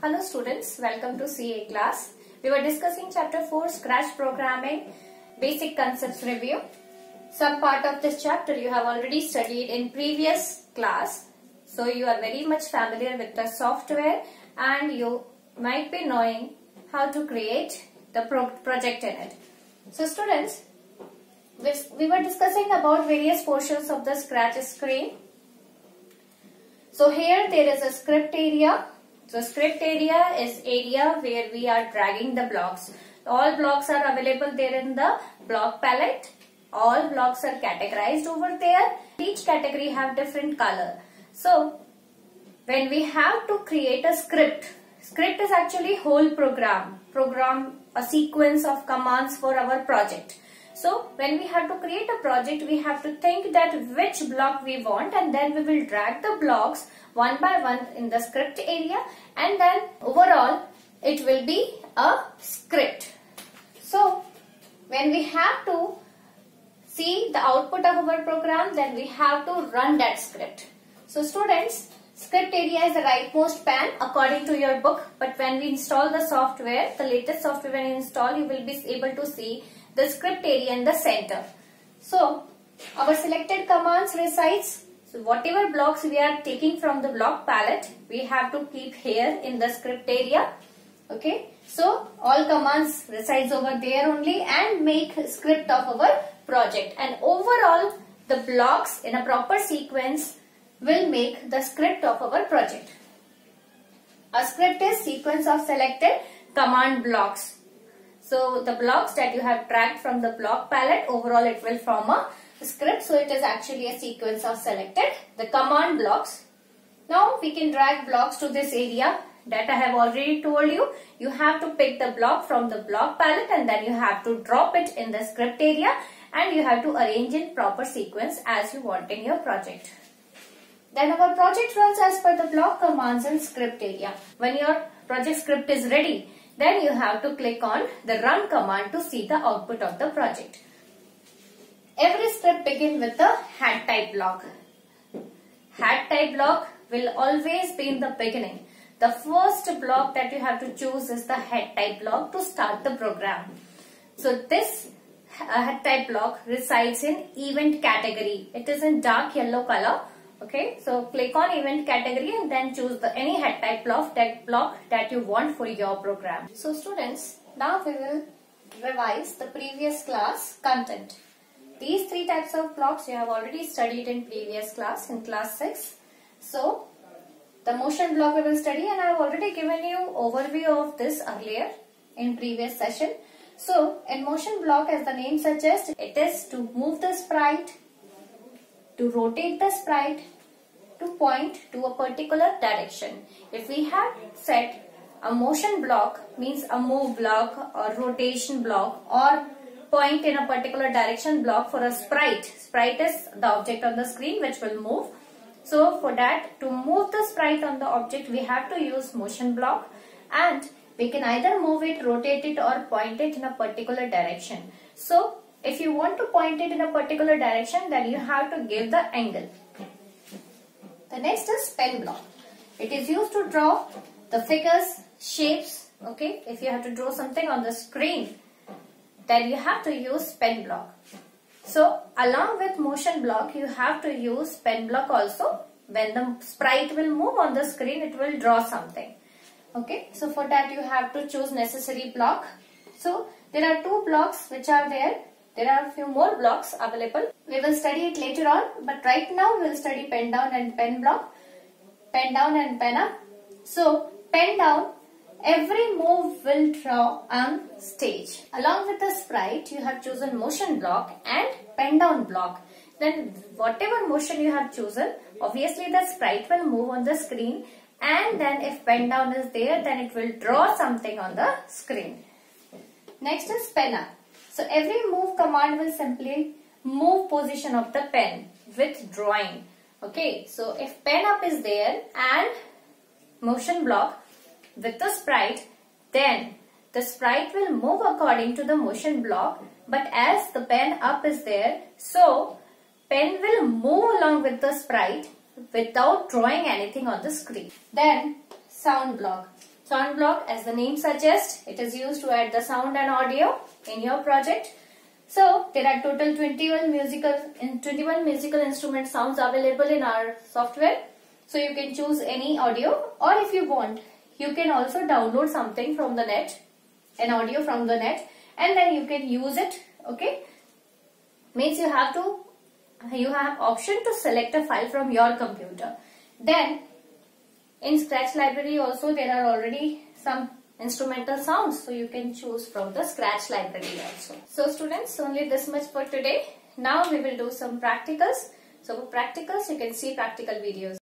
Hello students, welcome to CA class. We were discussing chapter 4 Scratch Programming Basic Concepts Review. Some part of this chapter you have already studied in previous class. So you are very much familiar with the software and you might be knowing how to create the project in it. So students, we were discussing about various portions of the Scratch screen. So here there is a script area. So script area is area where we are dragging the blocks. All blocks are available there in the block palette. All blocks are categorized over there. Each category have different color. So when we have to create a script is actually whole program a sequence of commands for our project. So when we have to create a project, we have to think that which block we want, and then we will drag the blocks one by one in the script area, and then overall it will be a script. So when we have to see the output of our program, then we have to run that script. So students, script area is the rightmost pan according to your book, but when we install the software, the latest software when you install, you will be able to see the script area in the center. So our selected commands resides. So whatever blocks we are taking from the block palette, we have to keep here in the script area. Okay. So all commands resides over there only and make script of our project. And overall the blocks in a proper sequence will make the script of our project. A script is sequence of selected command blocks. So the blocks that you have dragged from the block palette, overall it will form a script. So it is actually a sequence of selected the command blocks. Now we can drag blocks to this area that I have already told you. You have to pick the block from the block palette and then you have to drop it in the script area and you have to arrange in proper sequence as you want in your project. Then our project runs as per the block commands in script area. When your project script is ready, then you have to click on the run command to see the output of the project. Every script begins with the head type block. Head type block will always be in the beginning. The first block that you have to choose is the head type block to start the program. So this head type block resides in event category. It is in dark yellow color. Okay, so click on event category and then choose any head type block that you want for your program. So students, now we will revise the previous class content. These three types of blocks you have already studied in previous class, in class 6. So the motion block we will study, and I have already given you overview of this earlier in previous session. So in motion block, as the name suggests, it is to move the sprite, to rotate the sprite, to point to a particular direction. If we had set a motion block, means a move block or rotation block or point in a particular direction block for a sprite. Sprite is the object on the screen which will move. So for that, to move the sprite on the object, we have to use motion block, and we can either move it, rotate it or point it in a particular direction. So if you want to point it in a particular direction, then you have to give the angle. The next is pen block. It is used to draw the figures, shapes. Okay, if you have to draw something on the screen, then you have to use pen block. So along with motion block, you have to use pen block also. When the sprite will move on the screen, it will draw something. Okay, so for that you have to choose necessary block. So there are two blocks which are there. There are a few more blocks available. We will study it later on, but right now we will study pen down and pen block, pen down and pen up. So pen down, every move will draw on stage. Along with the sprite, you have chosen motion block and pen down block. Then whatever motion you have chosen, obviously the sprite will move on the screen, and then if pen down is there, then it will draw something on the screen. Next is pen up. So every move command will simply move position of the pen with drawing. Okay, so if pen up is there and motion block with the sprite, then the sprite will move according to the motion block, but as the pen up is there, so pen will move along with the sprite without drawing anything on the screen. Then sound block. Sound block, as the name suggests, it is used to add the sound and audio in your project. So there are total 21 musical instrument sounds available in our software. So you can choose any audio, or if you want, you can also download something from the net, an audio from the net, and then you can use it. Okay, means you have option to select a file from your computer. Then in Scratch library also there are already some instrumental sounds, so you can choose from the Scratch library also. So students, only this much for today. Now we will do some practicals. So for practicals, you can see practical videos.